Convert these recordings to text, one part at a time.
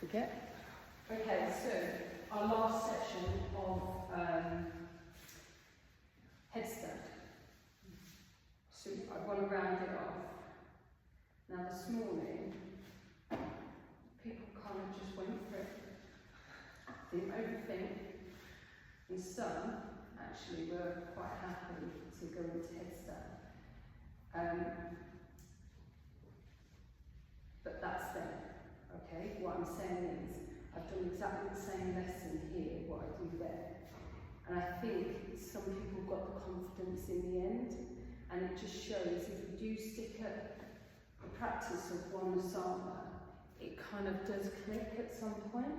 forget. Okay, so our last section of headstand. So I want to round it off. Now this morning, people kind of just went for it. Didn't overthink. And some actually were quite happy to go into headstand. But that's them, okay? What I'm saying is, I've done exactly the same lesson here, what I do there. And I think some people got the confidence in the end, and it just shows if you do stick at the practice of one asana, it kind of does click at some point.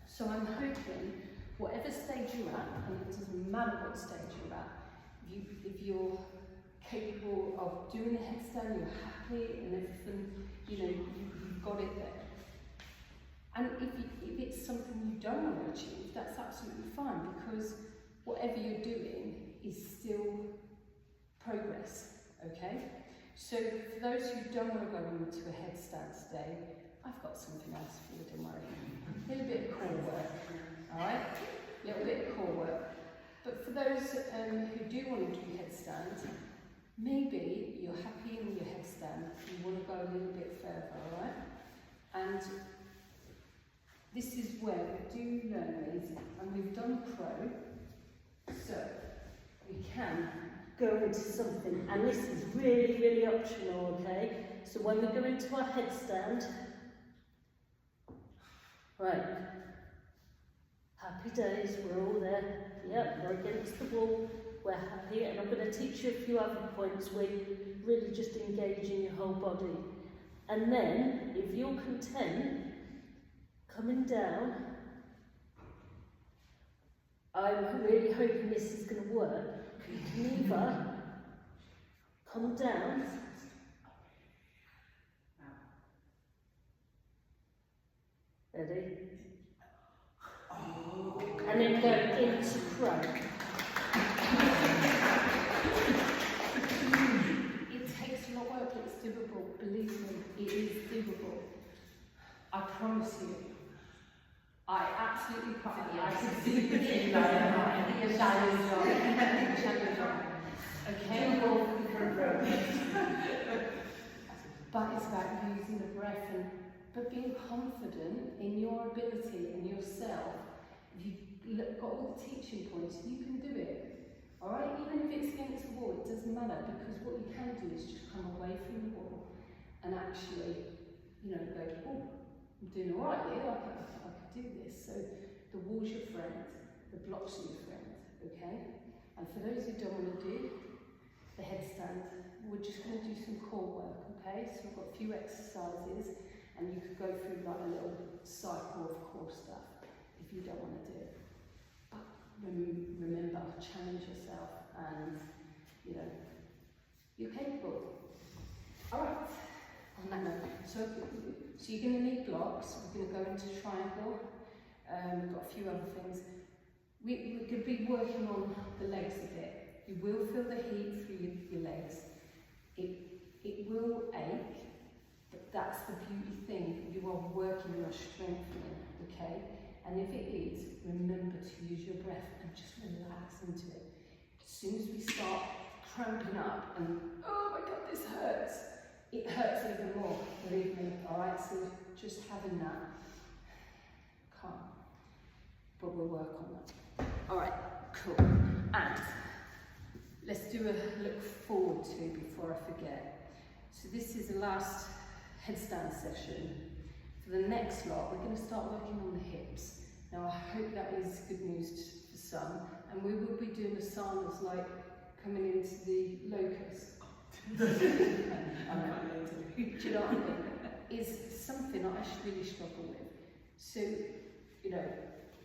So I'm hoping, whatever stage you're at, and it doesn't matter what stage you're at, if you're capable of doing a headstand, you're happy and everything, you know, you've got it there. And if it's something you don't want to achieve, that's absolutely fine, because whatever you're doing is still progress, okay? So for those who don't want to go into a headstand today, I've got something else for you, don't worry. A little bit of core work, alright? A little bit of core work. But for those who do want to do headstand, maybe you're happy in your headstand, you want to go a little bit further, alright? And this is where we do learn these, and we've done pro, so we can go into something, and this is really, really optional, okay? So when we go into our headstand, right, happy days, we're all there, yep, we're against the wall, we're happy, and I'm going to teach you a few other points where you really just engage in your whole body. And then, if you're content, coming down, I'm really hoping this is going to work. You can either come down, ready? And then go into crow. It takes a lot of work, but it's doable. Believe me, it is doable. I promise you. I absolutely promise you. I can see the thing like the shadows on. Okay? But it's about using the breath but being confident in your ability and yourself. If you've got all the teaching points, you can do it. Alright? Even if it's against the wall, it doesn't matter, because what you can do is just come away from the wall and actually, you know, go, oh, I'm doing alright here, I could do this. So the wall's your friend, the blocks are your friend, okay? And for those who don't want to do the headstand, we're just going to do some core work, okay? So we've got a few exercises, and you could go through like a little cycle of core stuff if you don't want to do it. But remember, challenge yourself, and you know, you're capable. Alright, on that note, so you're going to need blocks. We're going to go into triangle. We've got a few other things. We could be working on the legs a bit. You will feel the heat through your legs. It will ache, but that's the beauty thing. You are working, you are strengthening, okay? And if it is, remember to use your breath and just relax into it. As soon as we start cramping up and, oh my God, this hurts, it hurts even more, believe me, alright? So just having that calm, but we'll work on that. Alright, cool. And let's do a look forward to before I forget. So this is the last headstand session. For the next lot, we're going to start working on the hips. Now I hope that is good news for some, and we will be doing asanas like coming into the locust. Do you know what I mean? Is something I really struggle with. So, you know,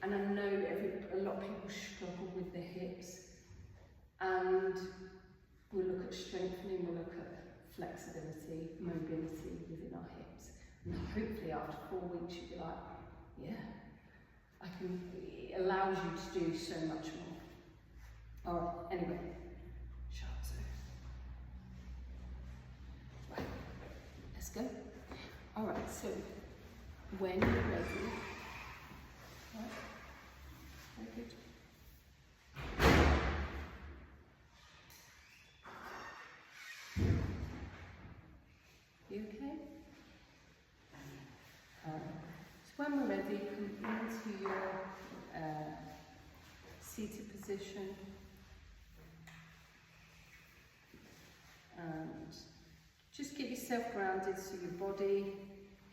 and I know a lot of people struggle with the hips, and we'll look at strengthening, we'll look at flexibility, mobility within our hips. And hopefully after 4 weeks you'll be like, yeah, it allows you to do so much more. Alright, anyway, right, let's go. Alright, so When you're ready, right, very good. You okay? So when we're ready, come into your seated position and just get yourself grounded so your body,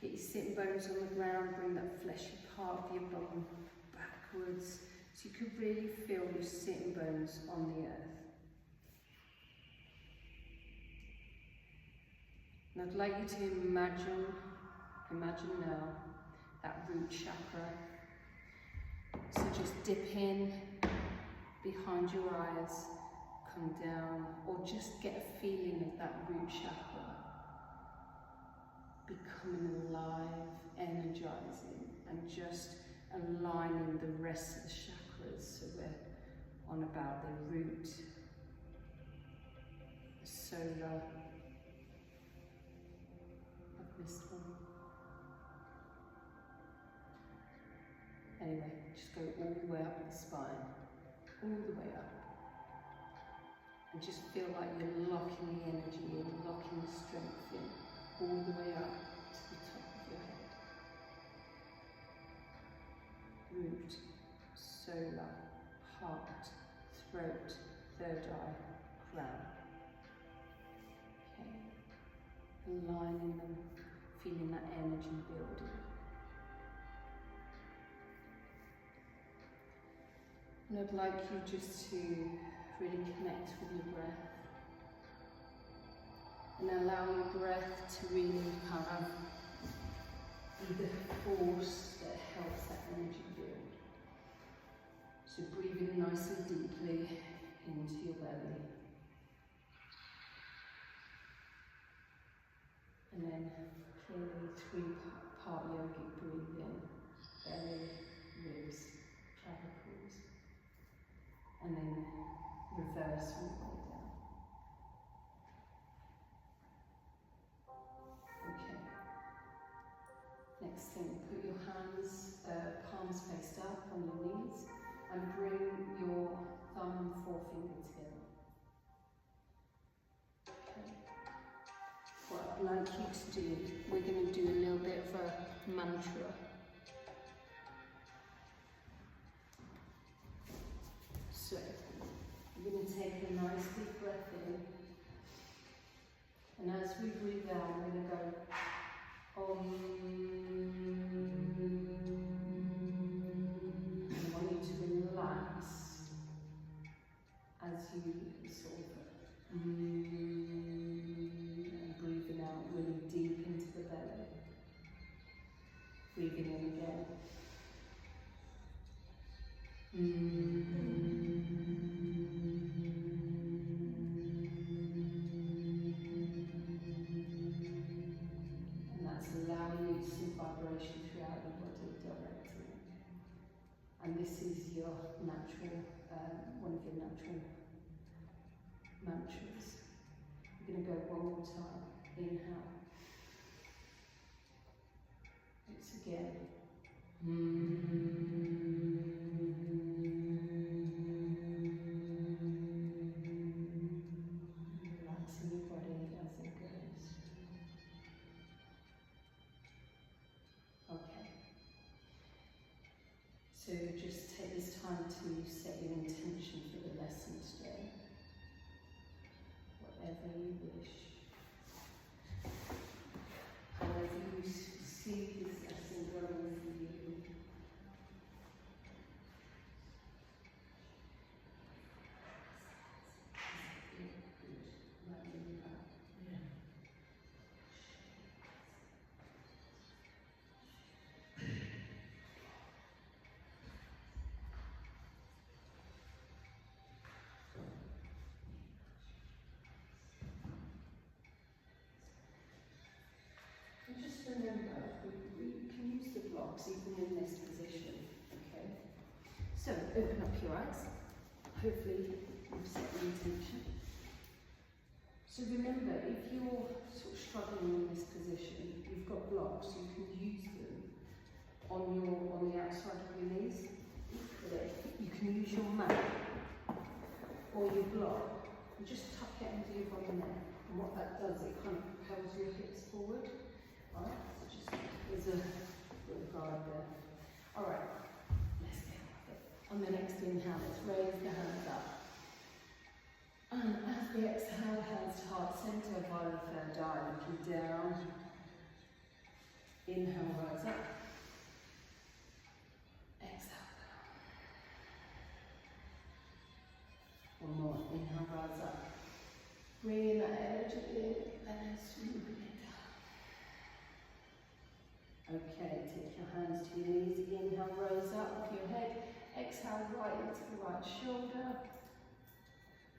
get your sitting bones on the ground, bring that fleshy part of your bum backwards so you can really feel your sitting bones on the earth. And I'd like you to imagine now that root chakra. So just dip in behind your eyes, come down, or just get a feeling of that root chakra becoming alive, energizing, and just aligning the rest of the chakras. So we're on about the root, the solar. I've missed one. Anyway, just go all the way up the spine, all the way up. And just feel like you're locking the energy in, locking the strength in, all the way up to the top of your head. Root, solar, heart, throat, third eye, crown. Okay. Aligning them, feeling that energy building. And I'd like you just to really connect with your breath and allow your breath to really kind of be the force that helps that energy build. So breathing nice and deeply into your belly. And then clearly 3-part yogic breathing, belly, ribs, clavicles. And then reverse all the way down. Okay. Next thing, put your hands, palms faced up on your knees, and bring your thumb and forefinger together. Okay. What I'd like you to do, we're going to do a little bit of a mantra. So, we're going to take a nice deep breath in, and as we breathe out, we're going to go Om. And I want you to relax as you sort of and breathing out really deep into the belly. Breathing in again. Allowing you to see vibration throughout your body directly. And this is your natural, one of your natural mantras. We're going to go one more time. Inhale. Once again. Relaxing your body as it goes. Okay. So just take this time to set your intention for the lesson today. Whatever you wish. However you see this lesson going for you. Just remember, we can use the blocks even in this position, okay? So, open up your eyes. Hopefully, you've set the intention. So remember, if you're sort of struggling in this position, you've got blocks, you can use them on the outside of your knees. You can use your mat or your block and just tuck it under your body now. And what that does, it kind of propels your hips forward. Alright, so just there's a little guide there. Alright, let's get with it. On the next inhale, let's raise the hands up. And as we exhale, hands to heart center via the third eye, looking down. Inhale, rise up. Exhale. One more. Inhale, rise up. Bring in that energy in and then swooping it down. Okay, take your hands to your knees. Inhale, raise up with your head. Exhale, right into the right shoulder.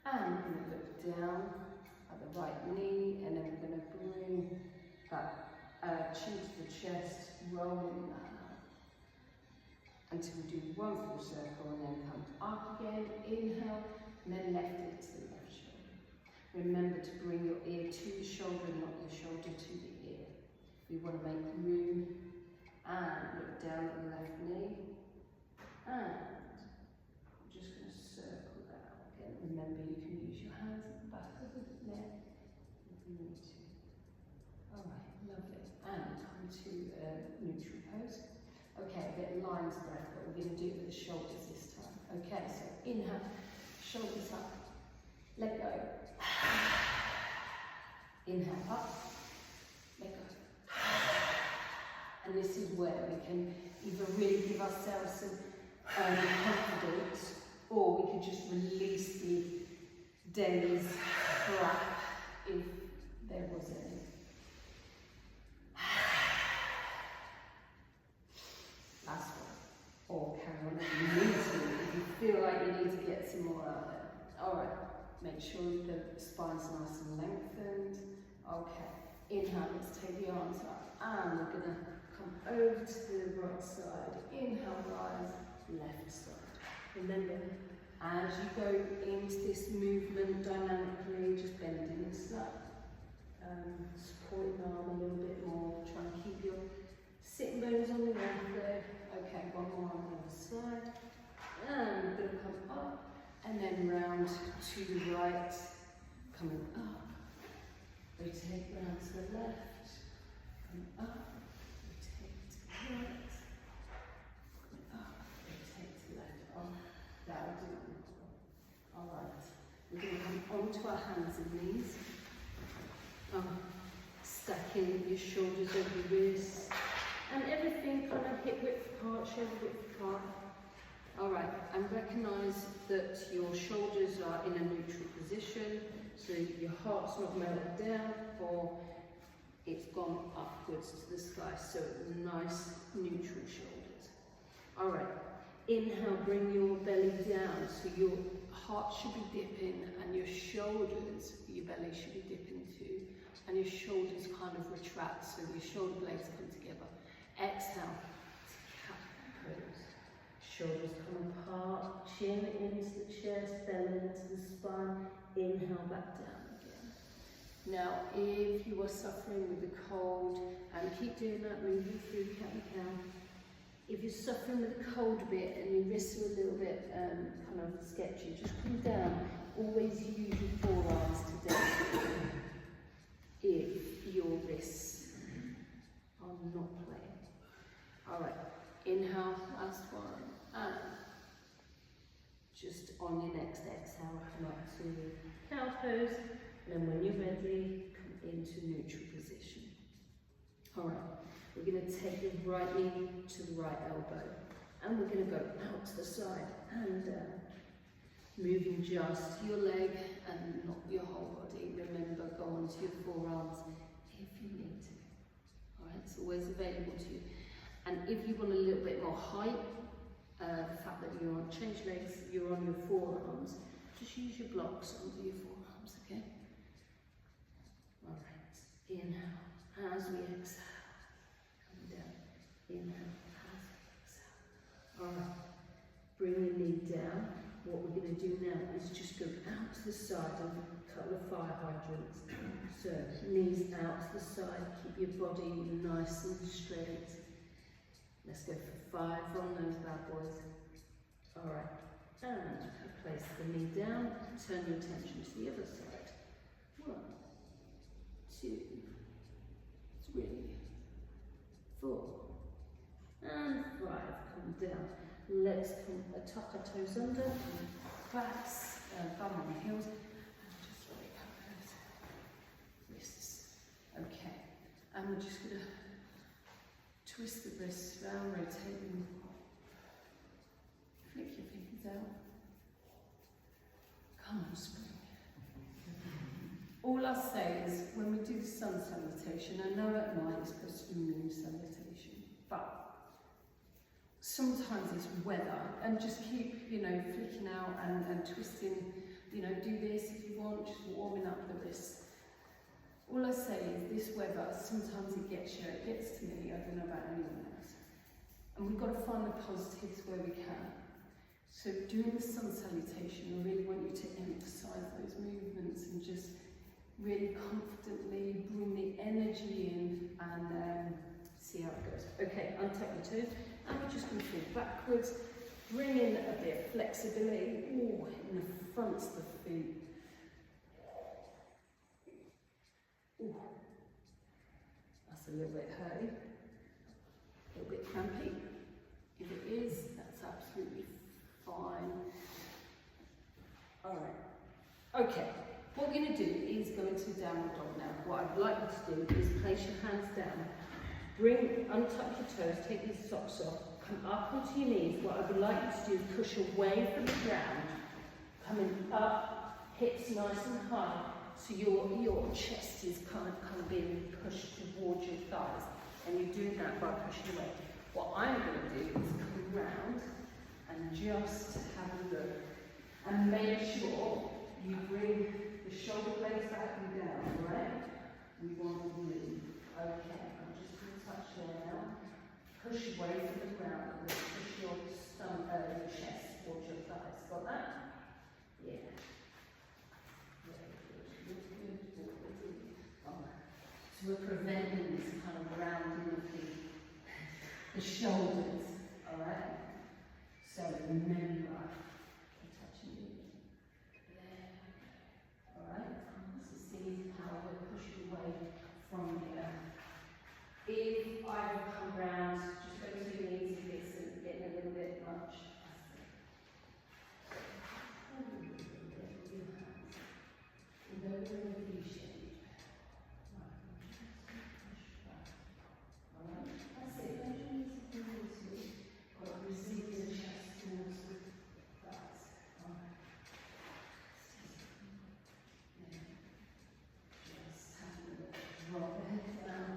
And we're going to look down at the right knee, and then we're going to bring that chin to the chest, rolling that out. Until we do one full circle and then come up again. Inhale, and then left it to the left shoulder. Remember to bring your ear to the shoulder, not your shoulder to the ear. We want to make room and look down at the left knee. And I'm just going to circle that out again. Remember, you can use your hands at the back of the neck if you need to. Alright, lovely. And come to neutral pose. Okay, a bit lion's breath, but we're going to do it with the shoulders this time. Okay, so inhale, shoulders up, let go. Inhale, up, let go. And this is where we can either really give ourselves some confidence, or we could just release the day's crap if there was any. Last one. Or carry on if you need to, if you feel like you need to get some more out there. Alright, make sure the spine's nice and lengthened. Okay, inhale, let's take the arms up. And we're going to come over to the right side. Inhale, rise, left side. Remember, as you go into this movement dynamically, just bending into that. Support your arm a little bit more. Try and keep your sitting bones on the ground there. Okay, one more on the other side. And we're going to come up and then round to the right. Coming up. Rotate round to the left. Coming up. Rotate to the right. Coming up. Rotate to the left. Oh, that'll do it. Alright. We're going to come onto our hands and knees. Stacking your shoulders over your wrists. And everything kind of hip width apart, shoulder width apart. Alright, and recognise that your shoulders are in a neutral position, so your heart's not melted down or it's gone upwards to the sky, so nice neutral shoulders. Alright, inhale, bring your belly down, so your heart should be dipping and your shoulders, your belly should be dipping too, and your shoulders kind of retract, so your shoulder blades come together. Exhale, cat pose. Shoulders come apart, chin into the chest, belly into the spine. Inhale, back down again. Now, if you are suffering with a cold, and keep doing that, moving through cat-cow. If you're suffering with a cold a bit and your wrists are a little bit kind of sketchy, just come down. Always use your forearms today. If your wrists are not playing. Alright, inhale, last one, and just on your next exhale, come up to cow pose, and then when you're ready, come into neutral position. Alright, we're going to take the right knee to the right elbow, and we're going to go out to the side and down, moving just your leg and not your whole body. Remember, go onto your forearms if you need to. Alright, it's always available to you. And if you want a little bit more height, the fact that you're on change legs, you're on your forearms, just use your blocks under your forearms, okay? Alright, inhale, as we exhale, come down, inhale, as we exhale. Alright, bring your knee down. What we're going to do now is just go out to the side of a couple of fire hydrants. So, knees out to the side, keep your body nice and straight. Let's go for 5 on those bad boys. Alright, and place the knee down, turn your attention to the other side. 1, 2, 3, 4, and 5. Come down. Legs come, tuck our toes under, backs, bum on the heels, and just wake up those wrists. Okay, and we're just going to twist the wrists round, rotate them, flick your fingers out. Come on, spring. All I'll say is when we do the sun salutation, I know at night it's supposed to be moon salutation, but sometimes it's weather, and just keep, you know, flicking out and twisting, you know, do this if you want, just warming up the wrists. All I say is this weather, sometimes it gets you, it gets to me, I don't know about anyone else. And we've got to find the positives where we can. So doing the sun salutation, I really want you to emphasize those movements and just really confidently bring the energy in and see how it goes. Okay, untuck your toes, and we're just going to fall backwards, bring in a bit of flexibility, ooh, in the fronts of the feet. Ooh, that's a little bit hurty, a little bit crampy. If it is, that's absolutely fine. Alright, okay, what we're going to do is go into downward dog now. What I'd like you to do is place your hands down, untuck your toes, take these socks off, come up onto your knees. What I would like you to do is push away from the ground, coming up, hips nice and high, so your chest is kind of being pushed towards your thighs, and you're doing that by pushing away. What I'm going to do is come round and just have a look, and make sure you bring the shoulder blades back and down, right? We want to move. Okay, I'm just going to touch there now. Push away from the ground and then push your your chest towards your thighs. Got that? Yeah. Good. Alright. So we're preventing this kind of rounding of the shoulders. Alright? So remember, touching you. There. Alright? So see how we're pushing away from here. If I come round, just go to your knees if it's getting a little bit much. And go with a V shape. Alright, that's it. Don't you need to do this? Got to receive the chest towards the thighs. Alright. Just have a look. Drop the head down.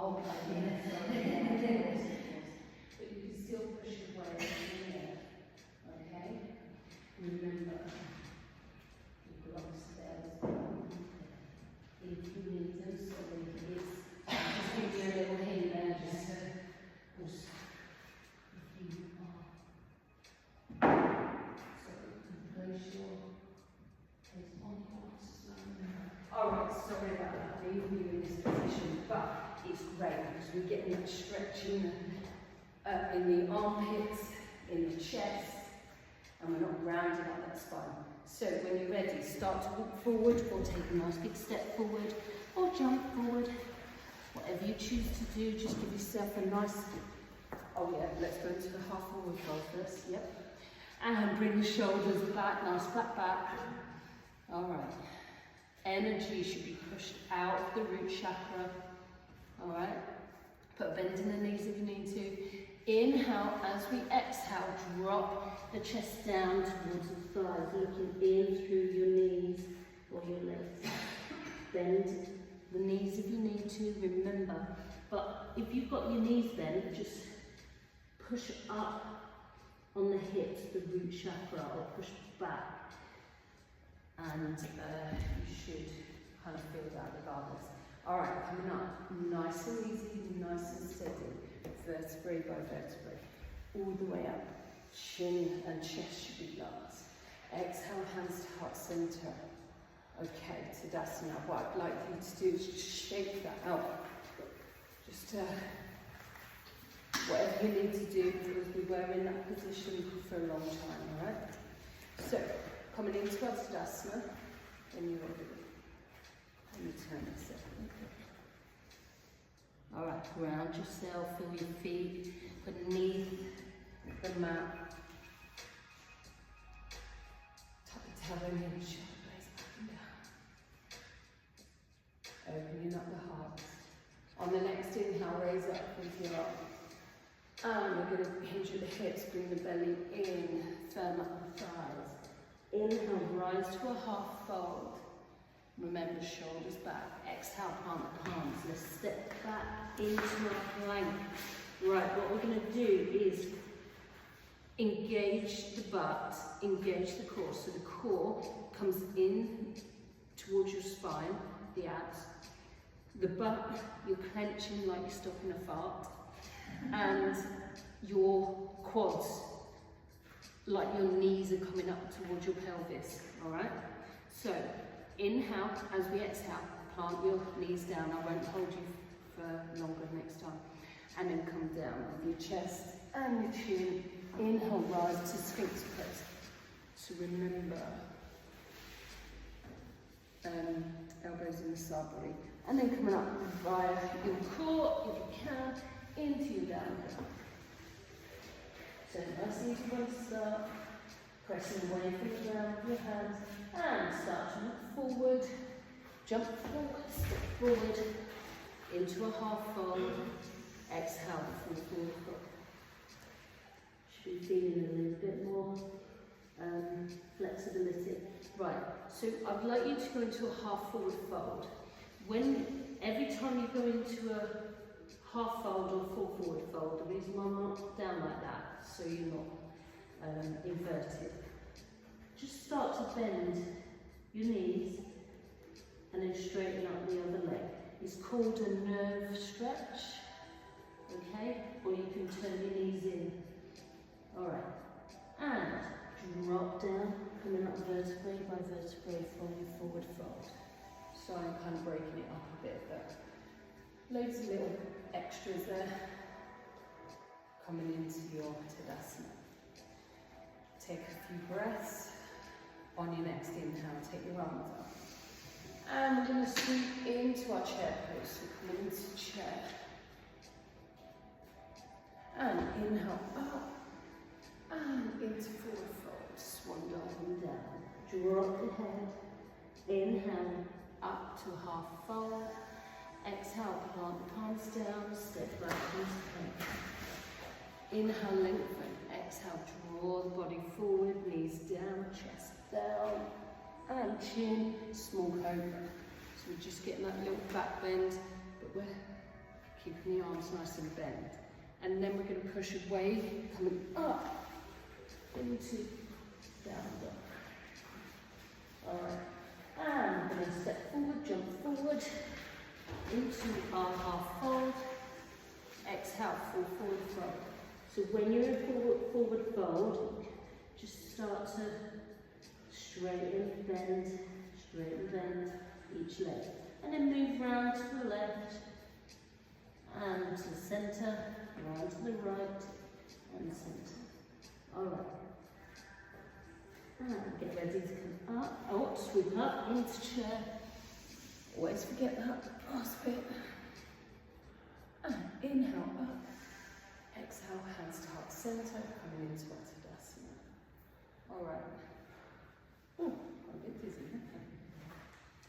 Oh, yes. But you can still push away from there. Okay? Remember, you've got upstairs. If you need them, so just give you a little hint there, just to push. If you are. So you can place your face on your slowly. Alright, sorry about that, leaving you in this position, but it's great because we're getting that stretch in the armpits, in the chest, and we're not rounding out that spine. So when you're ready, start to walk forward, or take a nice big step forward, or jump forward. Whatever you choose to do, just give yourself a nice, oh yeah, let's go into the half forward fold first, yep. And bring the shoulders back, nice flat back. Alright. Energy should be pushed out of the root chakra. Alright. Put a bend in the knees if you need to. Inhale, as we exhale, drop the chest down towards the thighs, looking in through your knees or your legs. Bend the knees if you need to, remember. But if you've got your knees bent, just push up on the hips, the root chakra, or push back. And you should kind of feel that regardless. Alright, coming up, nice and easy, nice and steady, vertebrae by vertebrae, all the way up. Chin and chest should be last. Exhale, hands to heart center. Okay, Tadasana. What I'd like you to do is just shake that out. Just Just whatever you need to do, because we were in that position for a long time, alright? So, coming into our Tadasana, when you're ready. Let me turn this up. Alright, ground yourself, feel your feet beneath the mat. Tuck the tail in, shoulder blades up and down. Opening up the heart. On the next inhale, raise up with your arm. And we're going to hinge at the hips, bring the belly in, firm up the thighs. Inhale, rise to a half fold. Remember, shoulders back. Exhale, plant the palms. Let's step back into our plank. Right, what we're going to do is engage the butt, engage the core. So the core comes in towards your spine, the abs. The butt, you're clenching like you're stopping a fart. And your quads, like your knees are coming up towards your pelvis, all right? So, inhale, as we exhale, plant your knees down. I won't hold you for longer next time. And then come down with your chest and your chin. Inhale, rise to Sphinx pose. So remember, elbows in the side body. And then coming up via your core, if you can, into your down dog. So nice and easy one to start. Pressing away from the ground with your hands. And start to look forward. Jump forward, step forward. Into a half fold. Exhale, full forward fold. Should be feeling a little bit more flexibility. Right, so I'd like you to go into a half forward fold. Every time you go into a half fold or full forward fold, the reason why I'm not down like that, so you're not inverted, just start to bend your knees and then straighten up the other leg. It's called a nerve stretch, okay? Or you can turn your knees in. Alright, and drop down, coming up vertebrae by vertebrae from your forward fold. So I'm kind of breaking it up a bit, but loads of little extras there. Coming into your Tadasana. Take a few breaths. On your next inhale, take your arms up. And we're going to sweep into our chair pose. So come into chair. And inhale up. And into forward fold. Swan diving down. Drop the head. Inhale up to half fold. Exhale, plant the palms down. Step back into plank. Inhale, lengthen. Exhale, draw the body forward. Knees down, chest down. And chin, small cobra. So we're just getting that little back bend, but we're keeping the arms nice and bent. And then we're going to push away, coming up into down dog. Alright, and we're going to step forward, jump forward into our half fold. Exhale, full forward fold. So when you're in forward fold, just start to straighten, bend each leg. And then move round to the left and to the centre, round to the right and centre. Alright. And get ready to come up. Oh, sweep up into chair. Always forget that last bit. And inhale up. Exhale, hands to heart centre, coming into our Tadasana. Alright. Oh, I'm a bit dizzy, okay.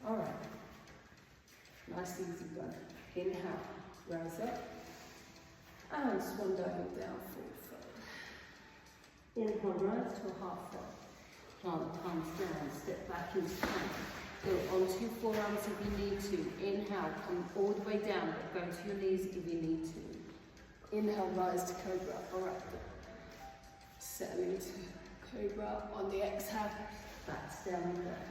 Alright. Nice easy one. Inhale, rise up. And swan diving down, forward fold. Inhale, rise to a half fold. Plant the palms down, step back into plank. Go onto your forearms if you need to. Inhale, come all the way down, but go to your knees if you need to. Inhale, rise to cobra. Alright. Settle into cobra. On the exhale, backs down there.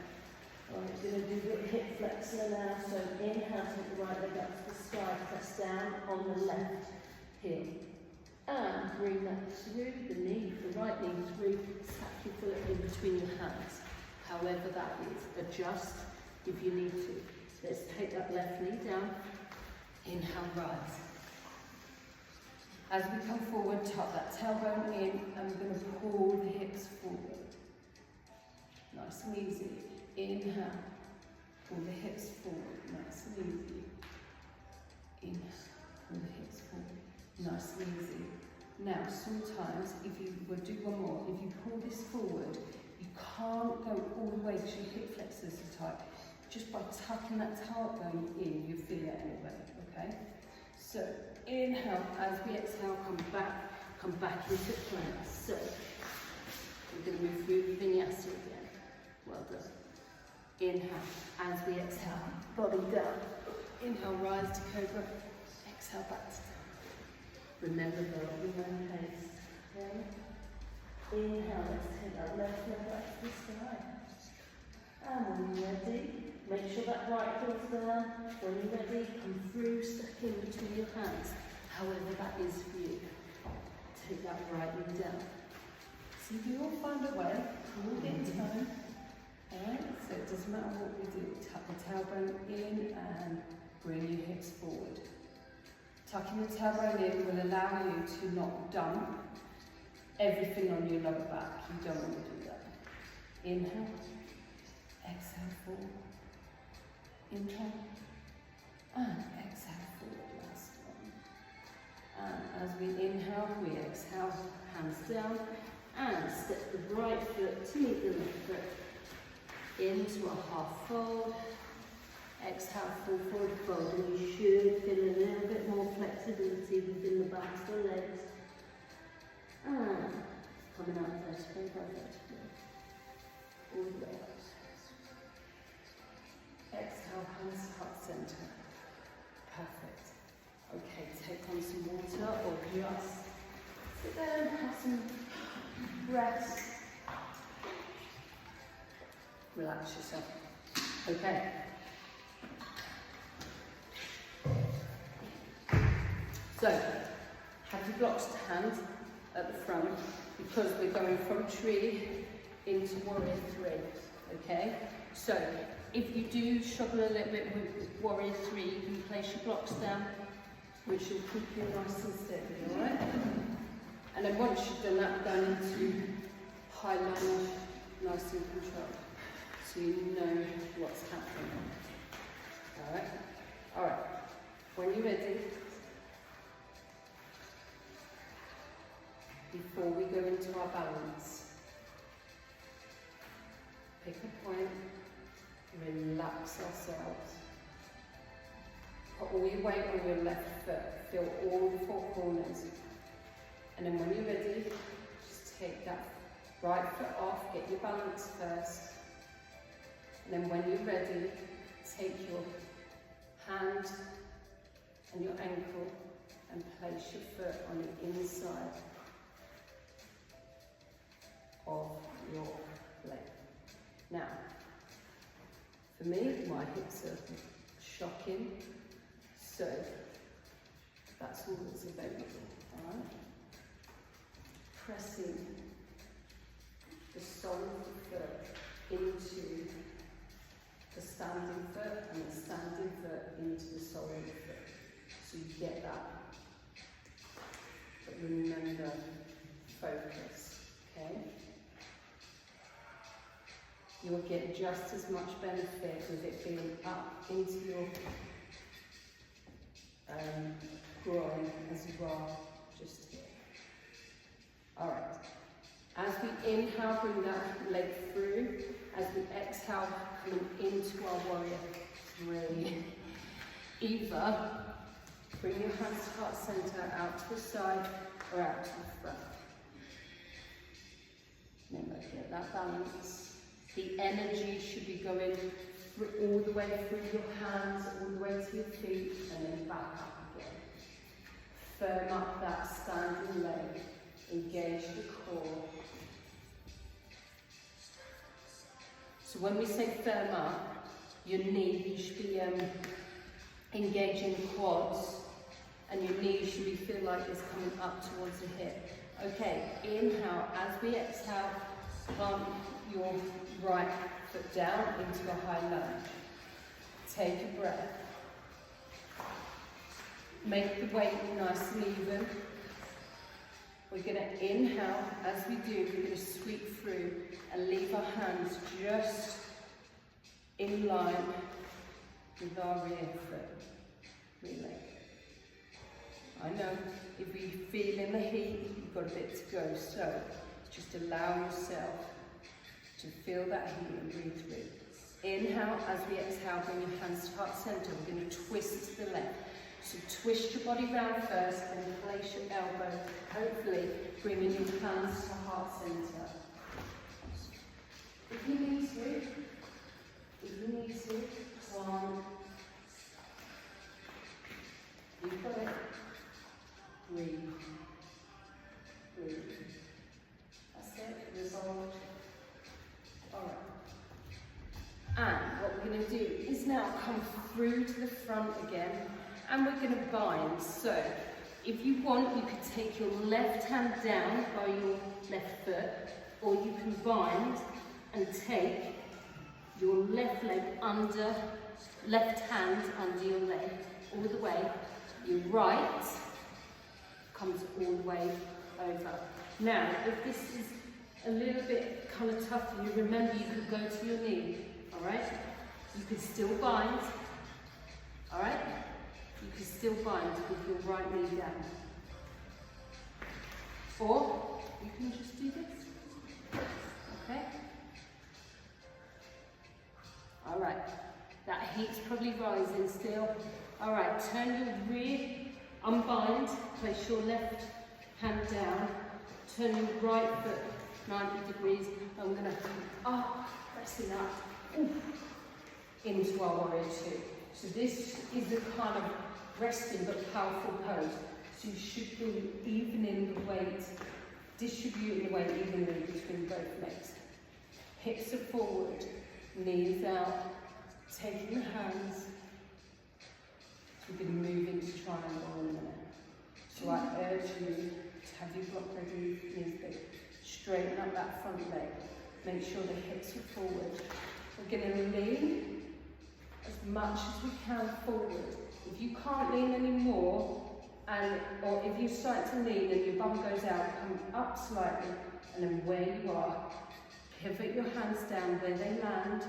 Alright, we're going to do a bit hip flexor now. So inhale, take the right leg up to the sky, press down on the left heel. And bring that through the knee, the right knee through, tap your foot in between your hands. However that is, adjust if you need to. Let's take that left knee down. Inhale, rise. As we come forward, tuck that tailbone in, and we're going to pull the hips forward. Nice and easy. Inhale, pull the hips forward. Nice and easy. Inhale, pull the hips forward. Nice and easy. Now, sometimes, if you would do one more, if you pull this forward, you can't go all the way because your hip flexors are tight. Just by tucking that tailbone in, you feel it anyway, okay? So, inhale, as we exhale, come back into plank. So, we're going to move through the vinyasa again. Well done. Inhale, as we exhale, body down. Inhale, rise to cobra. Exhale, back to down. Remember the pace, okay? Inhale, let's take that left leg back to the sky. And when you're ready, make sure that right heel's down. When you're ready, come through, step in between your hands. However that is for you. Take that right knee down. See, we all find a way, all in time. Alright, so it doesn't matter what we do. Tuck the tailbone in and bring your hips forward. Tucking the tailbone in will allow you to not dump everything on your lower back. You don't want to do that. Inhale, exhale forward. Inhale, and exhale forward. Last one. And as we inhale, we exhale, hands down, and step the right foot to meet the left foot into a half fold. Exhale, full forward fold, and you should feel a little bit more flexibility within the backs of the legs. And coming out vertebrae by vertebrae. All the way up. Exhale, hands heart center. Perfect. Okay, take on some water or just sit there and have some rest. Relax yourself. Okay. So, have your blocks to hand at the front because we're going from tree into warrior 3, okay? So, if you do struggle a little bit with warrior 3, you can place your blocks down, which will keep you nice and steady, alright? And then once you've done that, we're going into high lunge, nice and controlled, so you know what's happening. Alright? Alright, when you're ready, before we go into our balance, pick a point, relax ourselves, put all your weight on your left foot, feel all the 4 corners, and then when you're ready, just take that right foot off, get your balance first, and then when you're ready, take your hand and your ankle and place your foot on the inside of your leg. Now, for me, my hips are shocking, so that's all that's available, alright? Pressing the sole of the foot into the standing foot and the standing foot into the sole of the foot. So you get that. But remember, focus, okay? You will get just as much benefit with it being up into your groin as you are just here. Alright, as we inhale, bring that leg through. As we exhale, coming into our warrior 3. Either bring your hands to heart center, out to the side, or out to the front. Remember, get that balance. The energy should be going through, all the way through your hands, all the way to your feet, and then back up again. Firm up that standing leg. Engage the core. So when we say firm up, your knee, you should be engaging the quads, and your knees should be feel like it's coming up towards the hip. Okay, inhale. As we exhale, plant your right foot down into a high lunge. Take a breath. Make the weight nice and even. We're going to inhale. As we do, we're going to sweep through and leave our hands just in line with our rear foot. Really. I know if you feel in the heat, you've got a bit to go, so just allow yourself to feel that heat and breathe through. Inhale. As we exhale, bring your hands to heart center. We're going to twist to the left. So twist your body round first and place your elbow, hopefully bringing your hands to heart center. If you need to, one. You've got it. Breathe. Breathe. That's it. Resolved. Alright. And what we're going to do is now come through to the front again, and we're going to bind. So, if you want, you could take your left hand down by your left foot, or you can bind and take your left leg under, left hand under your leg, all the way. Your right comes all the way over. Now, if this is a little bit kind of tough for you, remember you could go to your knee, alright? You could still bind, alright? You can still bind with your right knee down. Or you can just do this. Okay? Alright. That heat's probably rising still. Alright, turn your rear, unbind, place your left hand down, turn your right foot 90 degrees. I'm going to pressing up into our warrior two. So this is a kind of resting but powerful pose. So you should be evening the weight, distributing the weight evenly between both legs. Hips are forward, knees out, taking the hands. So we're going to move into triangle in a minute. So I urge you to have your block ready, knees big. Straighten up that front leg. Make sure the hips are forward. We're going to lean as much as we can forward. If you can't lean anymore, or if you start to lean and your bum goes out, come up slightly, and then where you are, pivot your hands down. Where they land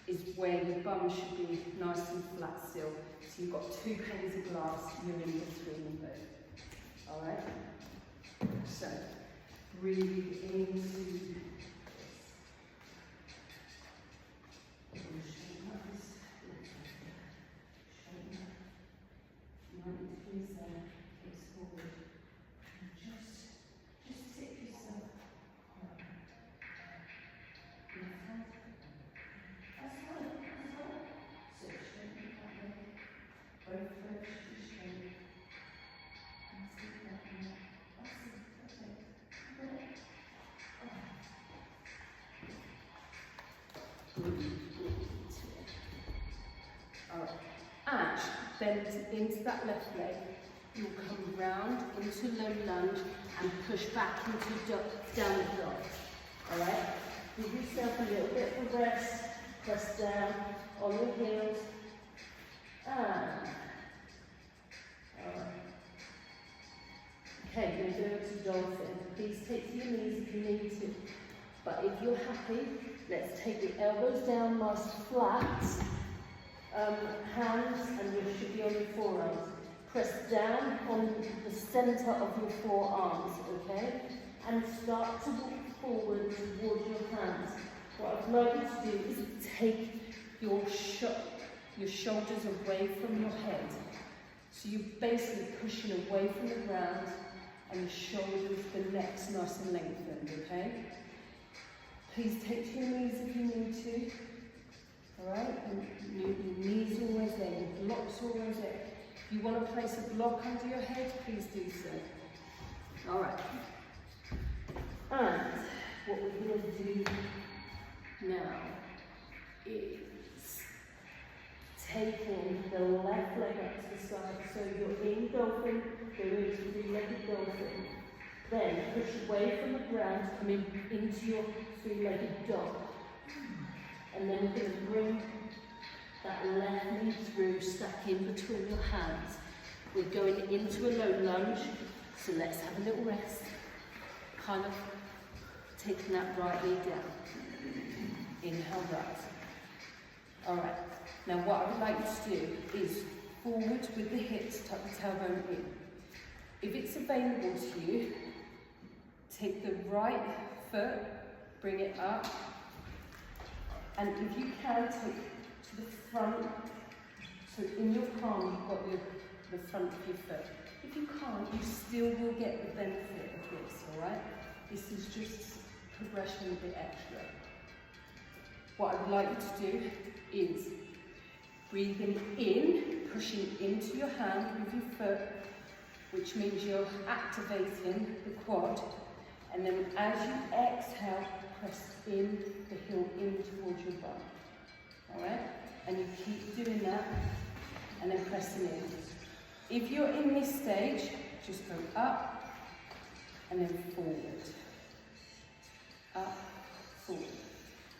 is where your bum should be nice and flat still. So you've got two panes of glass, you're in between them both. Alright? So, breathe into Alright, bend into that left leg. You'll come round into low lunge and push back into downward dog. Alright? Give yourself a little bit of rest. Press down on your heels. And okay, you're going to go to dolphin. Please take to your knees if you need to. But if you're happy, let's take the elbows down, nice flat. Hands, and you should be on your forearms. Press down on the centre of your forearms, okay? And start to walk forward towards your hands. What I'd like you to do is take your shoulders away from your head. So you're basically pushing away from the ground, and the shoulders, the neck's nice and lengthened, okay? Please take to your knees if you need to. Alright, and your knees always there, your block's always there. If you want to place a block under your head, please do so. Alright. And what we're going to do now is taking the left leg up to the side. So you're in dolphin, go into three-legged dolphin. Then push away from the ground, come into your three-legged dog. And then we're going to bring that left knee through, stuck in between your hands. We're going into a low lunge, so let's have a little rest. kind of taking that right knee down. Inhale, rise. Alright, now what I would like you to do is forward with the hips, tuck the tailbone in. If it's available to you, take the right foot, bring it up, and if you can, take to the front, so in your palm you've got the front of your foot. If you can't, you still will get the benefit of this, alright? This is just progression a bit extra. What I would like you to do is breathing in, pushing into your hand with your foot, which means you're activating the quad, and then as you exhale, press in the heel in towards your bum. Alright? And you keep doing that, and then pressing in. If you're in this stage, just go up, and then forward. Up, forward.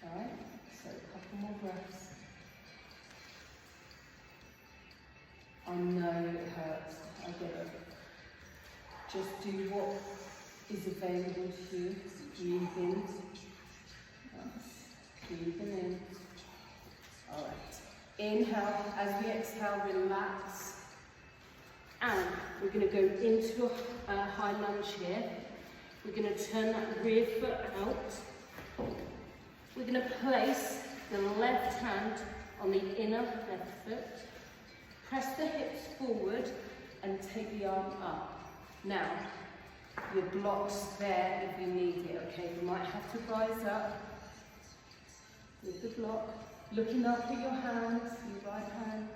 Alright? So a couple more breaths. I know it hurts, I get it. Just do what is available to you. Breathe in. Nice. Breathing in. Alright. Inhale, as we exhale, relax. And we're going to go into a high lunge here. We're going to turn that rear foot out. We're going to place the left hand on the inner left foot. Press the hips forward and take the arm up. Now, your block's there if you need it, okay? You might have to rise up with the block. Looking up at your hands, your right hand.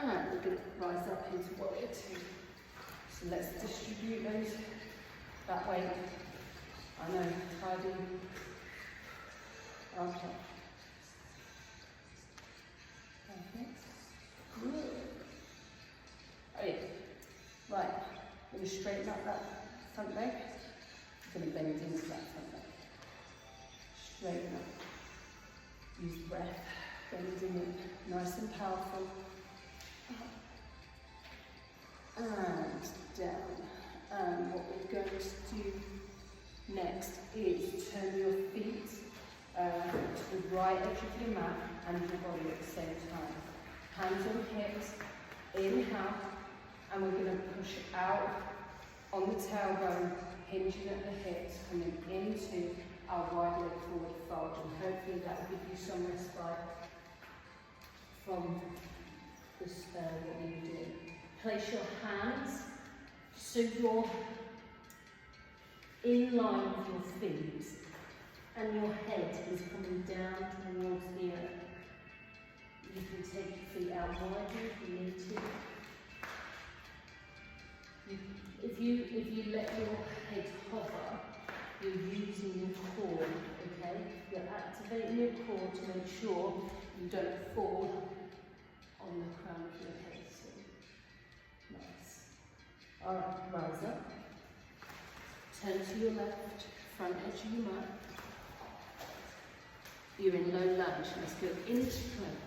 And we're going to rise up into warrior two. So let's distribute those that way. I know, tidy. Okay. Perfect. Good. Oh yeah. Right. I'm going to straighten up that front leg. I'm going to bend into that front leg. Straighten up. Use breath. Bending in. Nice and powerful. And down. And what we're going to do next is turn your feet to the right edge of your mat and your body at the same time. Hands on hips, inhale, and we're going to push out on the tailbone, hinging at the hips, coming into our wide leg forward fold, and hopefully that will give you some respite from this, what you're doing. Place your hands so you're in line with your feet and your head is coming down towards the earth. You can take your feet out wider if you need to. If you let your head hover, you're using your core, okay? You're activating your core to make sure you don't fall on the crown of your head. So, nice. Alright, rise up. Turn to your left, front edge of your mat. You're in low lunge. Let's go into plank.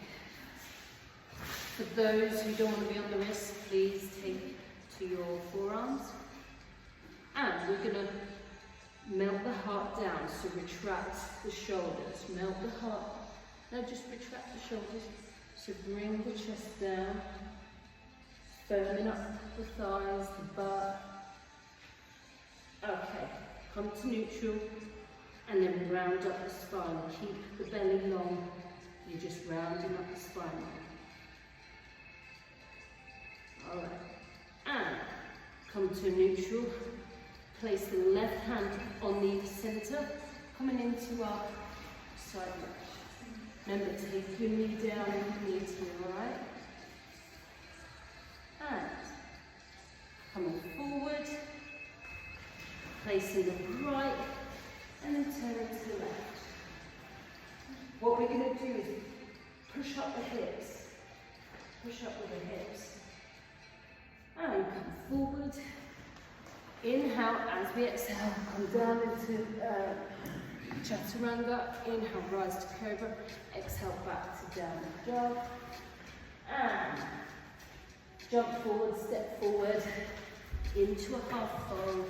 For those who don't want to be on the wrist, please take to your forearms. And we're going to melt the heart down, so retract the shoulders. Melt the heart. Now just retract the shoulders. So bring the chest down, firming up the thighs, the butt. Okay, come to neutral and then round up the spine. Keep the belly long. You're just rounding up the spine. Alright, and come to neutral. Place the left hand on the centre, coming into our side lunge. Remember to take your knee down if you need to, alright? And coming forward, placing the right, and then turning to the left. What we're going to do is push up the hips, push up with the hips, and come forward. Inhale as we exhale, come down into Chaturanga, inhale, rise to cobra, exhale, back to downward dog, and jump forward, step forward, into a half fold,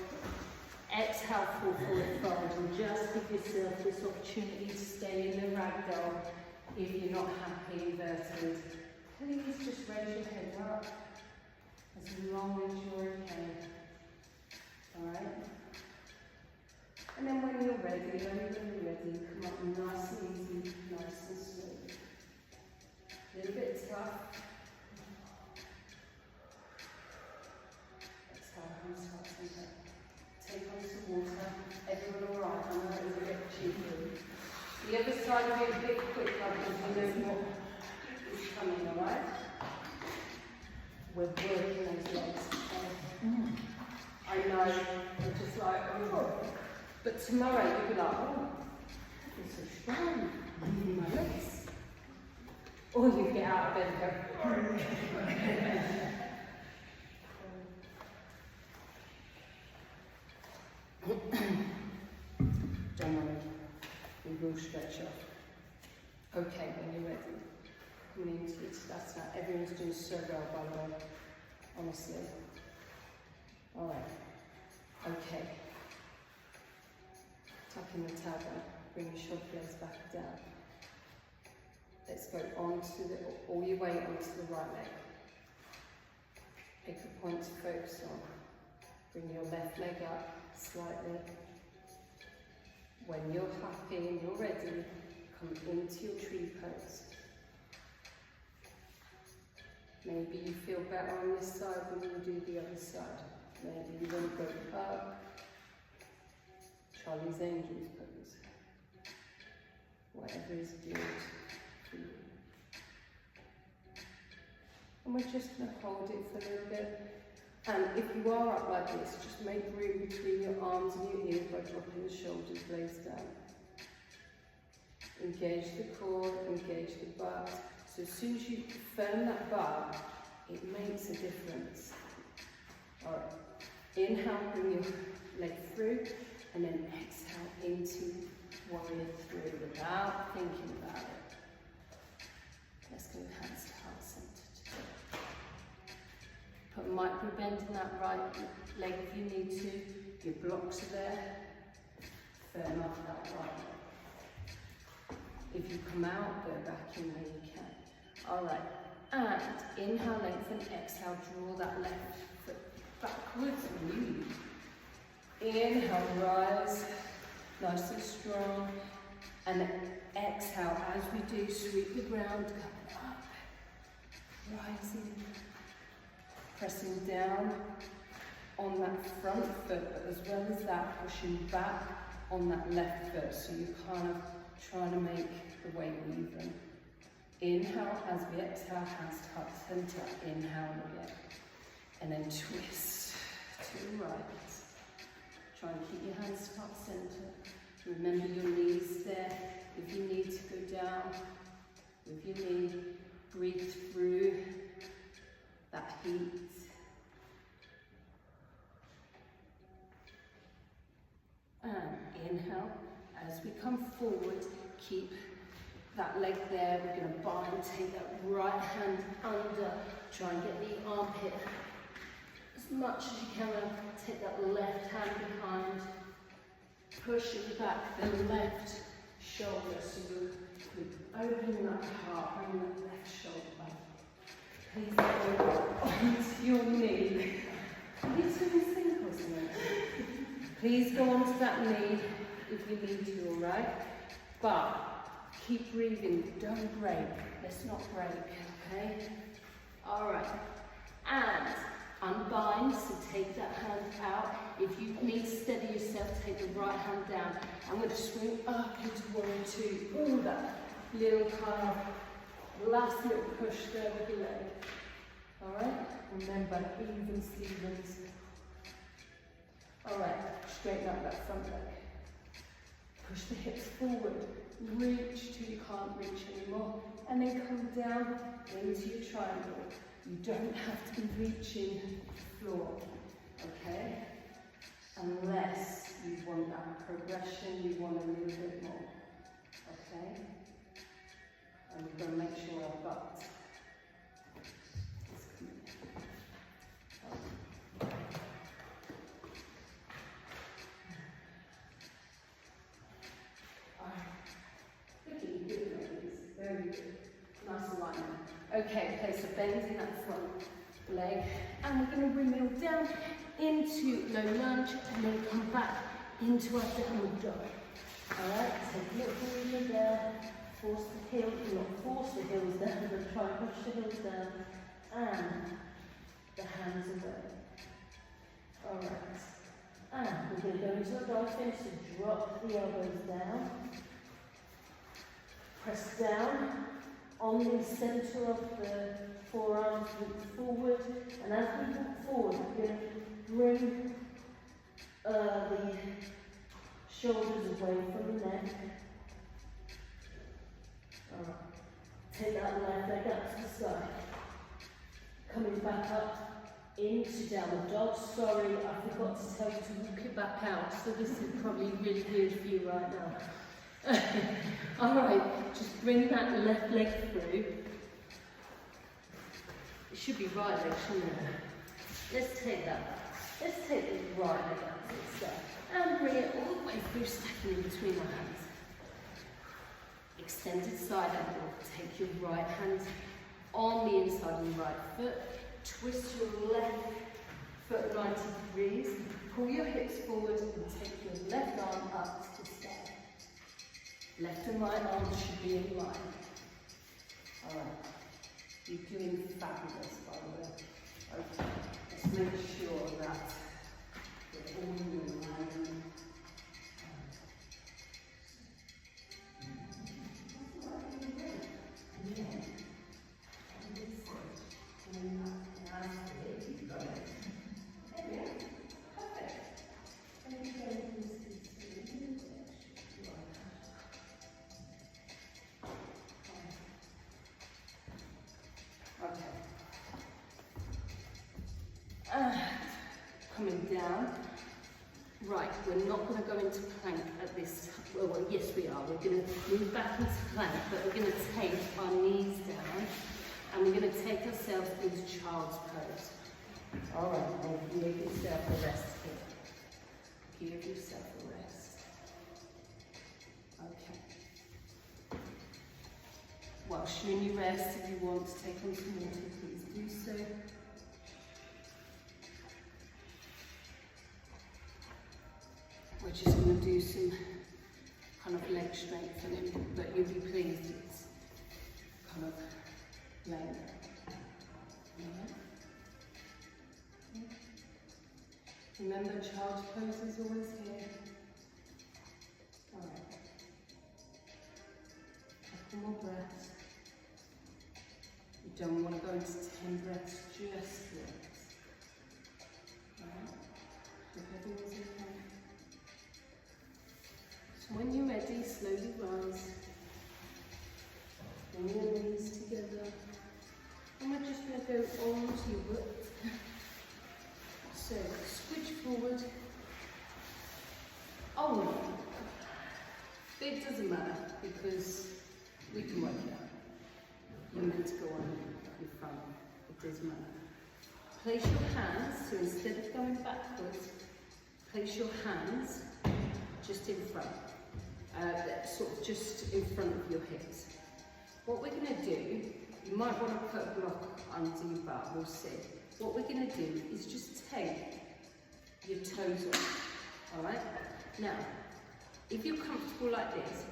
exhale, full forward fold, and just give yourself this opportunity to stay in the ragdoll. If you're not happy inverted, please just raise your head up as long as you're okay. Alright? And then when you're ready, come up nice and easy, nice and smooth. A little bit tough. Exhale, hands up, center. Take on some water. Everyone alright? I know it was a bit cheeky. The other side will be a bit quicker because you know what is coming, alright? We're working those legs. I know, you're just like, oh. But tomorrow you'll be like, oh, it's so strong. My legs. Or you get out of bed and go. Don't worry, we will stretch off. Okay, when you're ready, coming into Headstand. Everyone's doing so well, by the way, honestly. Alright, okay. Tucking the towel down, bring your shoulder blades back down. Let's go onto the, all your weight onto the right leg. Pick a point to focus on. Bring your left leg up slightly. When you're happy and you're ready, come into your tree pose. Maybe you feel better on this side than you do the other side. Maybe you want to go up. Charlie's Angels pose. Whatever is good for you. And we're just going to hold it for a little bit. And if you are up like this, just make room between your arms and your ears by dropping the shoulders blades down. Engage the core, engage the butt. So as soon as you firm that butt, it makes a difference. Alright, inhale, bring your leg through, and then exhale into warrior three without thinking about it. Let's go hands to heart center together. Put a micro bend in that right leg if you need to. Your blocks are there. Firm up that right leg. If you come out, go back in where you can. Alright, and inhale, lengthen, exhale, draw that left foot backwards. Inhale, rise, nice and strong. And then exhale, as we do, sweep the ground, come up, rising, pressing down on that front foot, but as well as that, pushing back on that left foot. So you're kind of trying to make the weight even. Inhale, as we exhale, hands to heart center. Inhale again. And then twist to the right. Try and keep your hands to heart center. Remember your knees there. If you need to go down with your knee, breathe through that heat. And inhale, as we come forward, keep that leg there. We're going to bind, take that right hand under, try and get the armpit as much as you can. Take that left hand behind, pushing back the left shoulder. So you're opening that heart, bring that left shoulder back. Please go onto your knee. Are you doing singles now? Please go onto that knee if you need to, alright? But keep breathing, don't break. Let's not break, okay? Alright. And unbind, so take that hand out. If you need to steady yourself, take the right hand down. I'm going to swing up into warrior two. Ooh, that little kind of last little push there with your leg. Alright? Remember, even Stevens. Alright, straighten up that front leg. Push the hips forward. Reach till you can't reach anymore. And then come down into your triangle. You don't have to be reaching the floor. Okay? unless you want that progression, you want a little bit more. Okay? And we're going to make sure our butt is clean. Looking good, ladies. Very good. Nice alignment. Okay, place a bend in that front leg, and we're going to bring it down into low lunge, and then come back into our downward dog. Alright, take a little movement there, force the heel, not force the heels down, but try and push the heels down, and the hands away. Alright, and we're going to go into a dolphin, so drop the elbows down, press down on the centre of the forearms, look forward, and as we walk forward, we're going to bring the shoulders away from the neck. Alright, take that left leg up to the sky. Coming back up into downward dog. Sorry, I forgot to tell you to walk it back out, so this is probably really weird for you right now. Alright, just bring that left leg through. It should be right leg, shouldn't it? Let's take that back. Let's take the right leg out to the side and bring it all the way through, stacking in between our hands. Extended side angle. Take your right hand on the inside of your right foot. Twist your left foot 90 degrees. Pull your hips forward and take your left arm up to the sky. Left and right arms should be in line. Alright. You're doing fabulous, by the way. Okay. Let's make sure that we're all in line. Coming down. Right, we're not going to go into plank at this time. Well, yes we are. We're going to move back into plank, but we're going to take our knees down and we're going to take ourselves into child's pose. Alright, give yourself a rest here. Give yourself a rest. Okay. Whilst you're in your rest, if you want to take on some water, please do so. We're just going to do some kind of leg strengthening, but you'll be pleased it's kind of length. Yeah. Remember, child's pose is always here. Alright. Couple more breaths. You don't want to go into 10 breaths just yet. Alright. Hope everyone's okay. So when you're ready, slowly rise. Bring your knees together. And we're just going to go on to your width. So switch forward. Oh no. It doesn't matter because we can work it out. You're meant to go on in front. It doesn't matter. Place your hands, so instead of going backwards, place your hands just in front. Sort of just in front of your hips. What we're going to do, you might want to put a block under your butt, we'll see. What we're going to do is just take your toes off, alright? Now, if you're comfortable like this,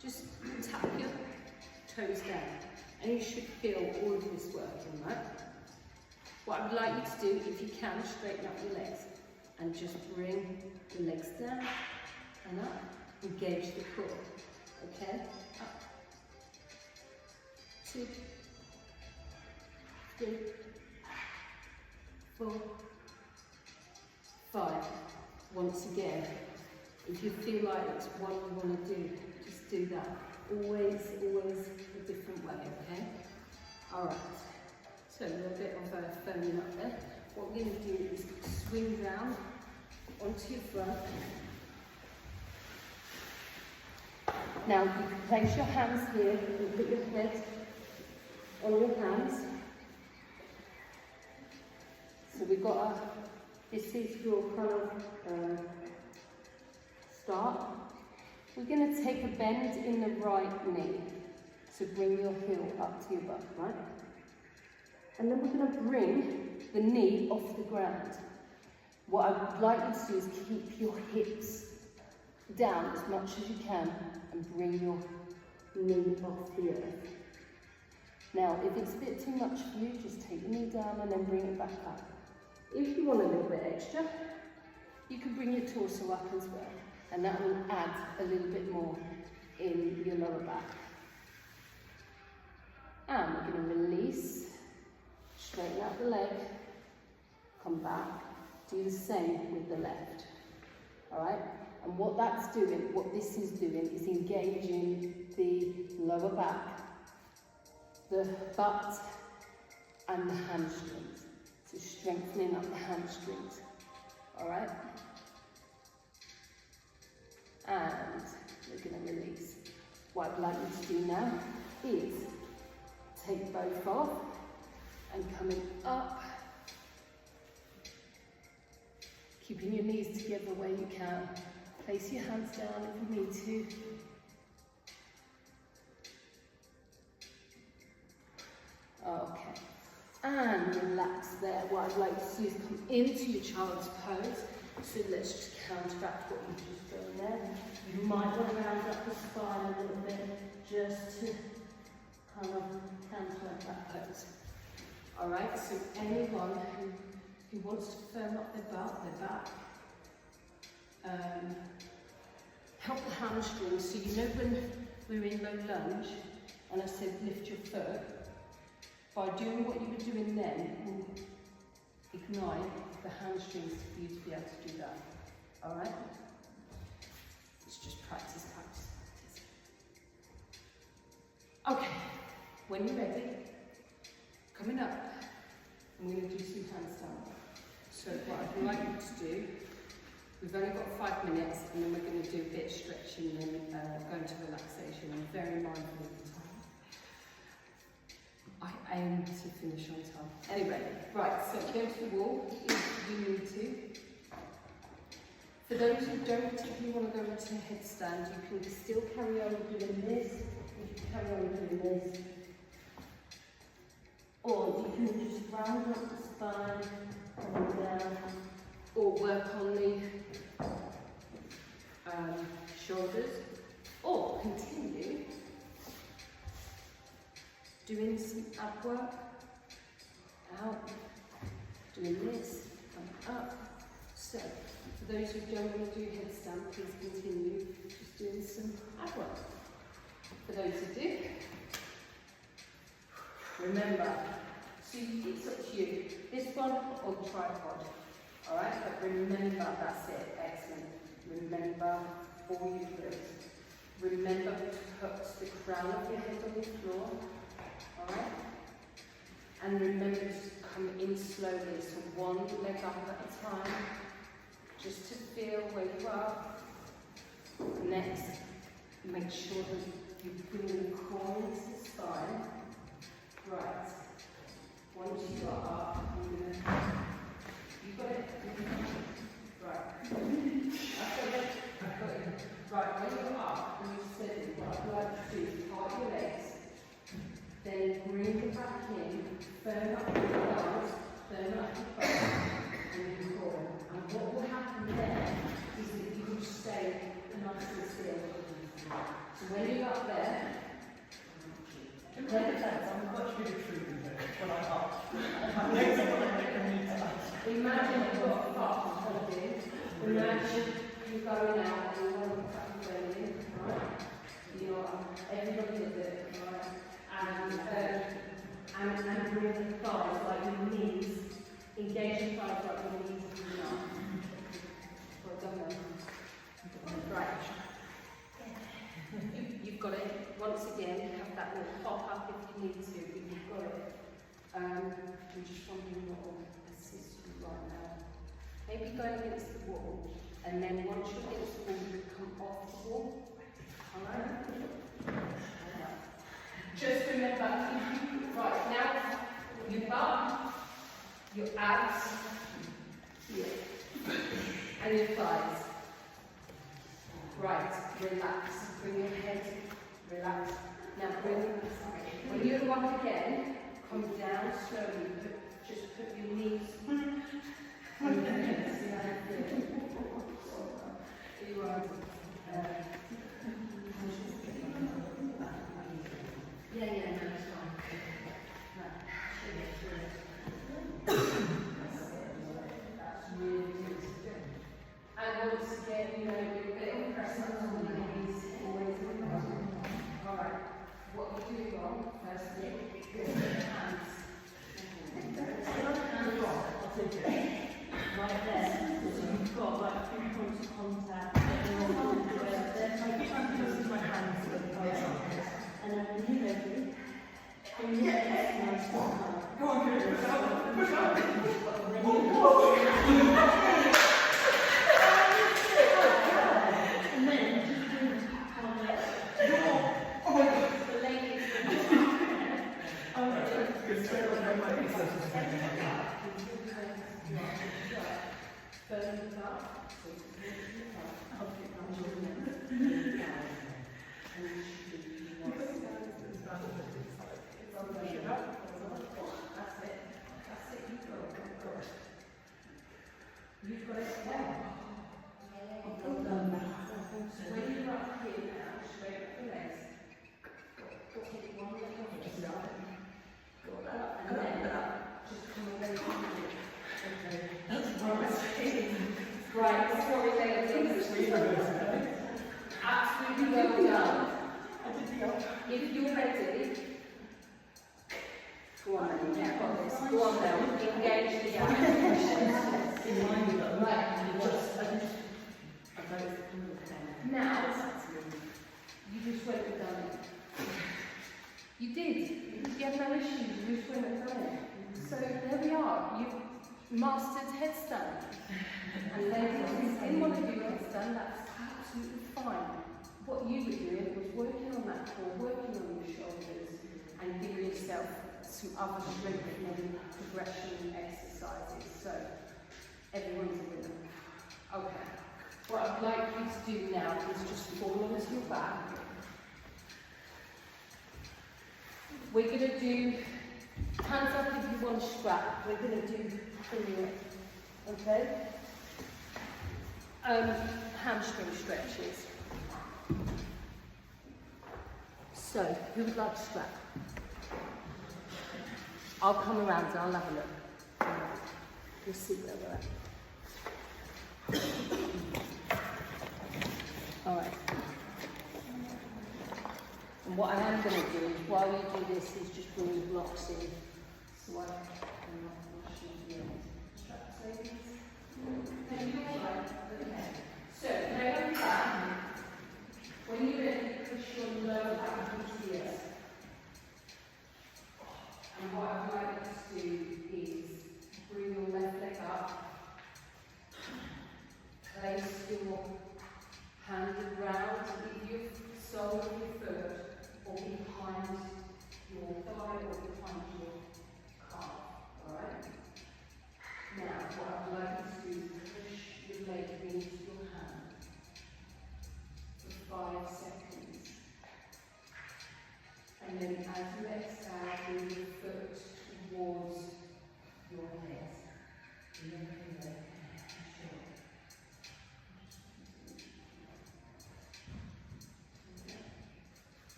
just tap your toes down and you should feel all of this working, right? What I would like you to do, if you can, straighten up your legs and just bring your legs down and up. Engage the core, okay? Up. 2, 3, 4, 5. Once again, if you feel like it's what you want to do, just do that. Always a different way, okay? Alright, so a little bit of phoning up there. What we're going to do is swing down onto your front. Now you can place your hands here and put your head on your hands. So we've got this is your kind of start. We're going to take a bend in the right knee. So bring your heel up to your butt, right? And then we're going to bring the knee off the ground. What I would like you to do is keep your hips down as much as you can and bring your knee off the earth. Now, if it's a bit too much for you, just take your knee down and then bring it back up. If you want a little bit extra, you can bring your torso up as well, and that will add a little bit more in your lower back. And we're going to release, straighten out the leg, come back, do the same with the left. Alright? And what that's doing, what this is doing, is engaging the lower back, the butt, and the hamstrings. So strengthening up the hamstrings. Alright? And we're going to release. What I'd like you to do now is take both off and coming up, keeping your knees together where you can. Place your hands down if you need to. Okay, and relax there. What I'd like to do is come into your child's pose. So let's just counteract what you've just done there. You might want to round up the spine a little bit just to kind of counteract that pose. Alright, so anyone who wants to firm up their butt, their back, help the hamstrings. So you know when we're in low lunge and I said lift your foot, by doing what you were doing then, will ignite the hamstrings for you to be able to do that. Alright? It's just practice, practice, practice. Okay, when you're ready, coming up, I'm going to do some handstand. So what I'd like you to do, we've only got 5 minutes and then we're going to do a bit of stretching and go into relaxation. I'm very mindful of the time. I aim to finish on time. Anyway, right, so go to the wall if you need to. For those who don't particularly want to go into a headstand, you can still carry on doing this. You can carry on doing this. Or you can just round up the spine, coming down, or work on the shoulders, or continue doing some ab work, out, doing this, come up. So, for those who don't want to do headstand, please continue just doing some ab work. For those who do, remember, so it's up to you, this one or the tripod, alright? But remember, that's it, excellent. Remember all your drills. Remember to put the crown of your head on the floor, alright? And remember to come in slowly, so one leg up at a time, just to feel where you are. Next, make sure that you bring the core into the spine. Right. Once you are up, I'm going to... You got it? Right. Right, when you're up and you're steady, what I'd like to do is part your legs, then bring them back in, firm up your thighs, firm up your butt, and your core. And what will happen there is that you will stay nice and still. So when you're up there, I'm much bigger tree than this when I'm up. My legs are like imagine you've got a path in front of you. Imagine you're going out and you want to cut your belly in, right? Everybody does it, right? And bring the thighs like your knees, engage your thighs like your knees are coming up. Well done then. Right. You've got it. Once again, have that little pop up if you need to, but you've got it. I'm just wondering what will assist you right now. maybe going against the wall, and then once you're against the wall, you come off the wall. Alright? Just remember, if you, right now, your bum, your abs, here, and your thighs. Right, relax. Bring your head, relax. Now bring, when you go up again, come down slowly. Just put your knees. You are. Yeah, no, it's fine. No, that's really good. And once again, you know, you're a bit press up on the knees, always important. Alright, what you do wrong, firstly, is hands. Right there, so you've got like 3 points of contact, and my hands and then when you're ready, bring your legs nice and high. Go on, push up, push up. And then just do one leg. Oh my God. The leg is You've got it down. Well done. When you're up here now, straight up the legs. Take one leg off the side. Go up and then just come away from it. Okay. That's right. Right, sorry, ladies. Absolutely well done. If you're ready, go on, then. You've got this. Go on now. Engage the gap. Now, you just went and done it. You did. You had no issues. You just went and done it. So there we are. You've mastered headstand. And ladies, if you didn't want to do headstand, that's absolutely fine. What you were doing was working on that core, working on your shoulders, and giving yourself some other strengthening progression exercises. So everyone's a winner. Okay. What I'd like you to do now is just fall onto your back. We're going to do hands up if you want to strap. We're going to do finger, okay? Hamstring stretches. So, who would like to strap? I'll come around and I'll have a look. We'll see where we're at. Alright. And what I am going to do is, while you do this, is just bring the blocks in. So I can not push you in. Straps, ladies. Okay. So, lay on your back. When you're ready, push your lower back into the earth. And what I'd like you to do is bring your left leg up. Place your hand around your sole of your foot or behind your thigh or behind your calf. Alright? Now, what I'd like you to do is push your leg into your hand for 5 seconds. And then as you exhale, bring your foot towards your head.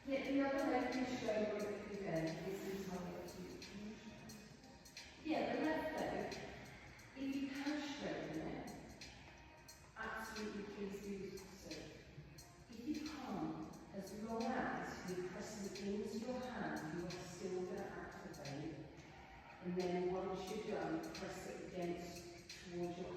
Yeah, the other leg can show what you again. This is how it is. Yeah, the left leg, if you can straighten it, absolutely please do so. If you can't, as long as you press it into your hand, you are still going to activate. And then once you're done, press it against towards your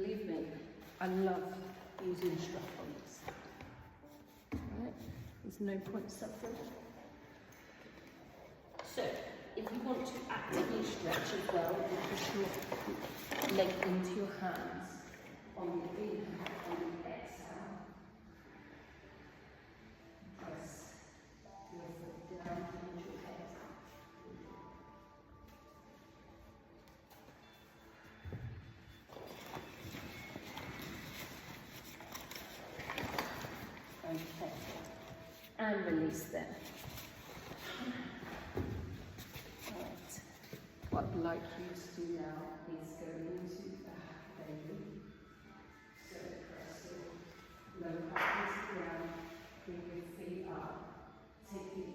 believe me, I love using strap-ons. Right? There's no point suffering. So, if you want to actively stretch as well, you push your leg into your hands on the inhale, on the exhale. Press your foot down towards your head. Okay, and release there. Right. What I'd like you to do now is go into the baby. So press your low back into the ground, bring your feet up, take the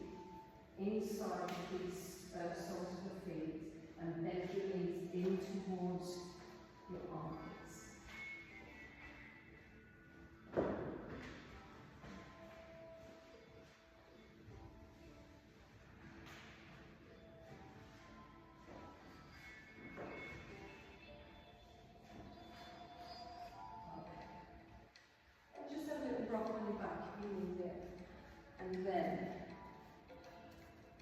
inside of these soles of the feet and bend your knees in towards your arms. Just have a little rock on your back if you need it. And then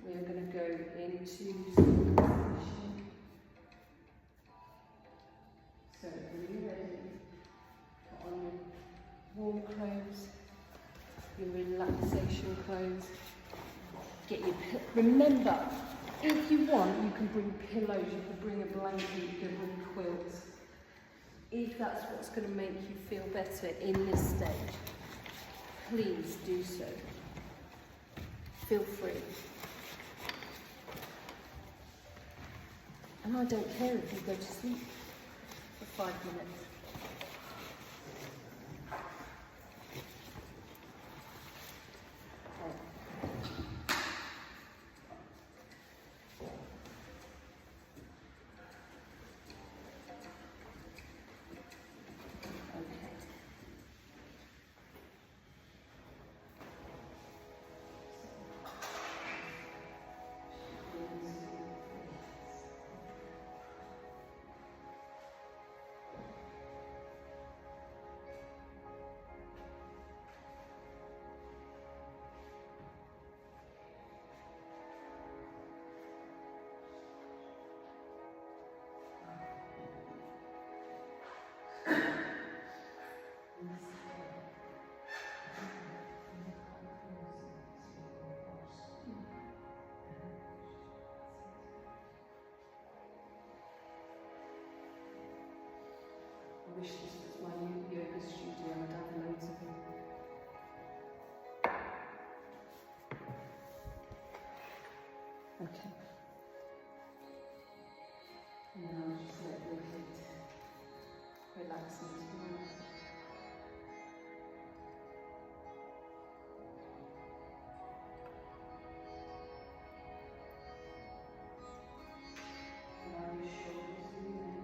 we're going to go into sleeping position. So when you're ready, put on your warm clothes, your relaxation clothes. Get your remember, if you want, you can bring pillows, you can bring a blanket, you can bring quilts. If that's what's going to make you feel better in this stage, please do so. Feel free. And I don't care if you go to sleep for 5 minutes. I wish this was my new yoga studio, I'd have loads of them. Okay. And now just let your feet relax into the mat. Allow your shoulders to relax.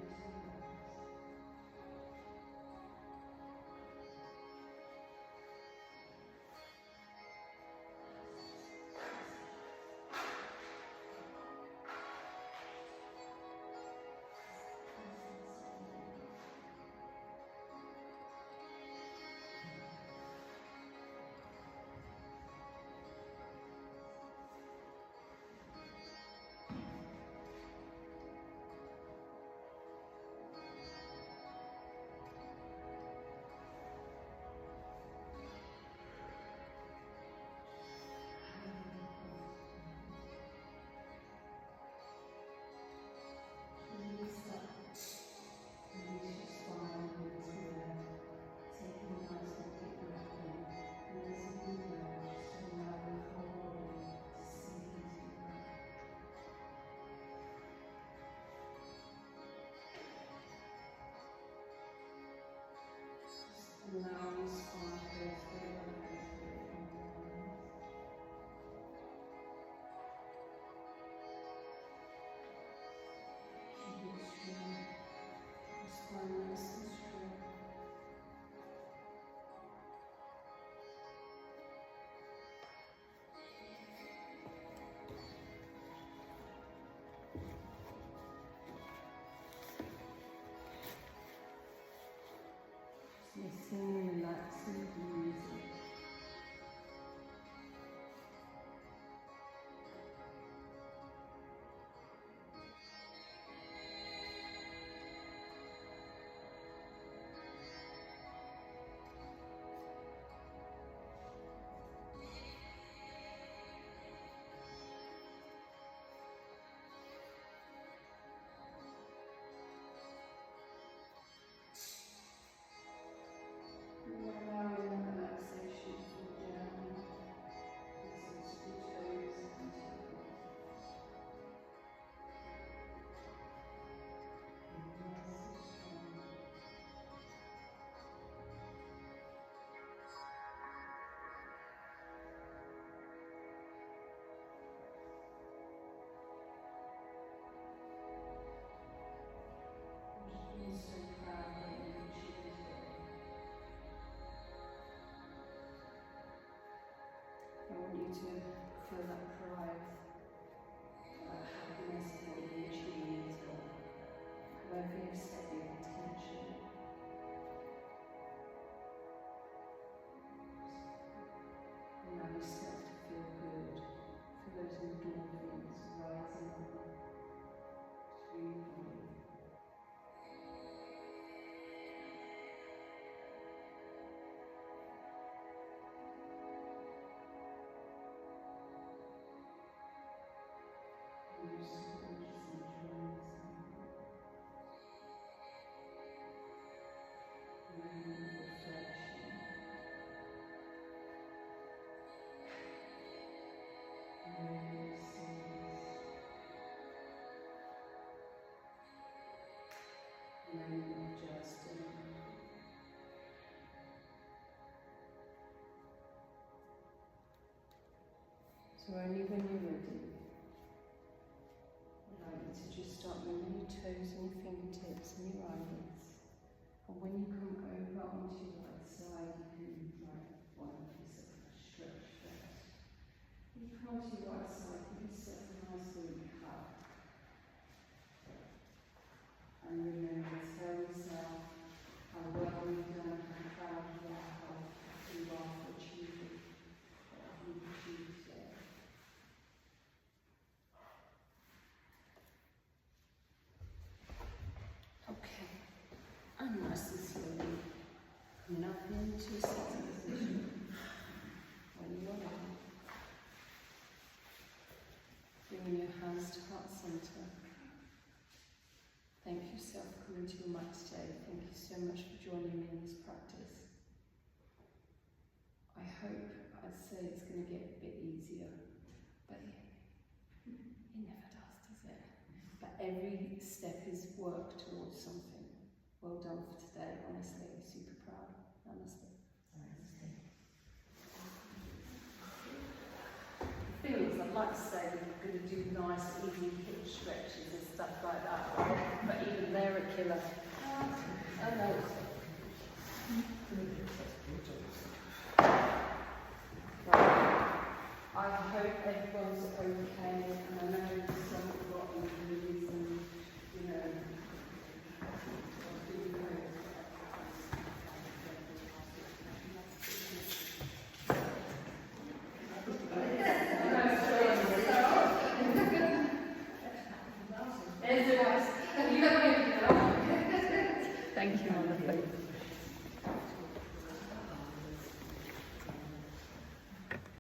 Allow your spine to go through and go through. Keep it strong. Your spine nice and straight. Listening, relaxing, breathing. Allowing the relaxation to fall down into the toes and toes. Nice and strong. I'm just being so proud that you achieved it. I want you to feel that pride, that happiness of what you achieved, wherever you set your attention. Allow yourself to feel good, feel those endorphins rising up through your body. And your subconscious enjoying this moment. Moment of reflection. Moment of stillness. Moment of adjusting. So only when you're ready, I'd like you to just start moving your toes and your fingertips and your eyelids. And when you come over onto your right side, you can one piece of stretch first. When you come onto your right side, give yourself a nice little hug. And remember, tell yourself how well you've done, how proud you are, how happy you are for achieving what you've achieved today. Okay, and nice and slowly, come up into a sitting position. When you are ready, bringing your hands to heart center. Thank yourself for coming to your mat today. Thank you so much for joining me in this practice. I hope I'd say it's going to get a bit easier, but it never does it? But every step is work towards something. Well done for today, honestly. Super proud. Namaste. Feelings, I'd like to say that we're going to do nice, easy hip stretches and stuff like that, right? But even they're a killer. I know. Right. I hope everybody